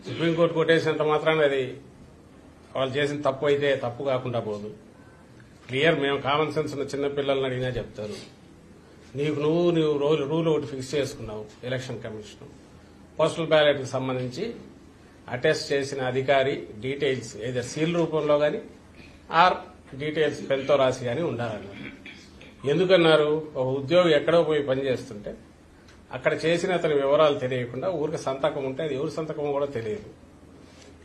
Supreme court కొట్టేసినంత మాత్రాన అది వాళ్ళు చేసిన తప్పు అయితే తప్పు కాకుండా పోదు. క్లియర్, మేము కామన్ సెన్స్ ఉన్న చిన్న పిల్లల్ని అడిగినా చెప్తారు. నువ్వు రూల్ ఒకటి ఫిక్స్ చేసుకున్నావు. ఎలక్షన్ కమిషన్ పోస్టల్ బ్యాలెట్ కు సంబంధించి అటెస్ట్ చేసిన అధికారి డీటెయిల్స్ ఏదైనా సీల్ రూపంలో గాని ఆర్ డీటెయిల్స్ పెన్తో రాసి గాని ఉండాలన్నారు. ఎందుకన్నారు? ఒక ఉద్యోగి ఎక్కడో పోయి పనిచేస్తుంటే అక్కడ చేసిన అతని వివరాలు తెలియకుండా ఊరికి సంతకం ఉంటే అది ఎవరి సంతకం కూడా తెలియదు.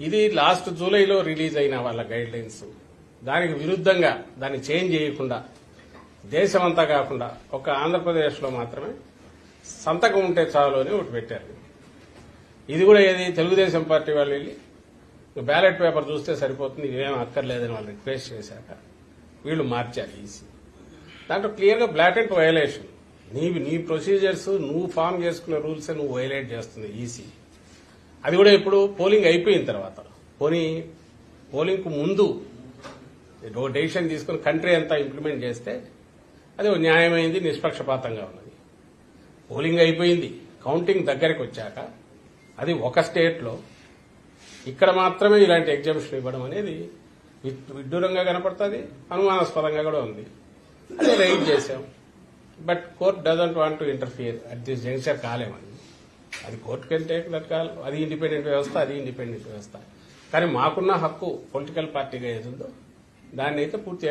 ఇది లాస్ట్ జూలైలో రిలీజ్ అయిన వాళ్ళ గైడ్ లైన్స్. దానికి విరుద్దంగా దాన్ని చేంజ్ చేయకుండా దేశమంతా కాకుండా ఒక ఆంధ్రప్రదేశ్లో మాత్రమే సంతకం ఉంటే చాలు అని ఒకటి పెట్టారు. ఇది కూడా ఏది తెలుగుదేశం పార్టీ వాళ్ళు వెళ్ళి బ్యాలెట్ పేపర్ చూస్తే సరిపోతుంది, ఇవేం అక్కర్లేదని వాళ్ళు రిక్వెస్ట్ చేశాక వీళ్ళు మార్చారు ఈసీ. దాంట్లో క్లియర్గా బ్లాటెంట్ వయలేషన్. నీ ప్రొసీజర్స్ నువ్వు ఫామ్ చేసుకున్న రూల్స్ నువ్వు వైలేట్ చేస్తుంది ఈసీ. అది కూడా ఇప్పుడు పోలింగ్ అయిపోయిన తర్వాత, పోలింగ్ కు ముందు డెసిషన్ తీసుకుని కంట్రీ అంతా ఇంప్లిమెంట్ చేస్తే అది న్యాయమైంది, నిష్పక్షపాతంగా ఉన్నది. పోలింగ్ అయిపోయింది, కౌంటింగ్ దగ్గరకు వచ్చాక అది ఒక స్టేట్లో ఇక్కడ మాత్రమే ఇలాంటి ఎగ్జామ్షన్ ఇవ్వడం అనేది విడ్డూరంగా కనపడుతుంది, అనుమానాస్పదంగా కూడా ఉంది. అదే రైట్ చేశాం. But court doesn't want to interfere at this juncture. కాలేమని అది court can take that call. అది ఇండిపెండెంట్ వ్యవస్థ, అది ఇండిపెండెంట్ వ్యవస్థ. కానీ మాకున్న హక్కు పొలిటికల్ పార్టీగా ఏదుందో దాన్ని అయితే పూర్తి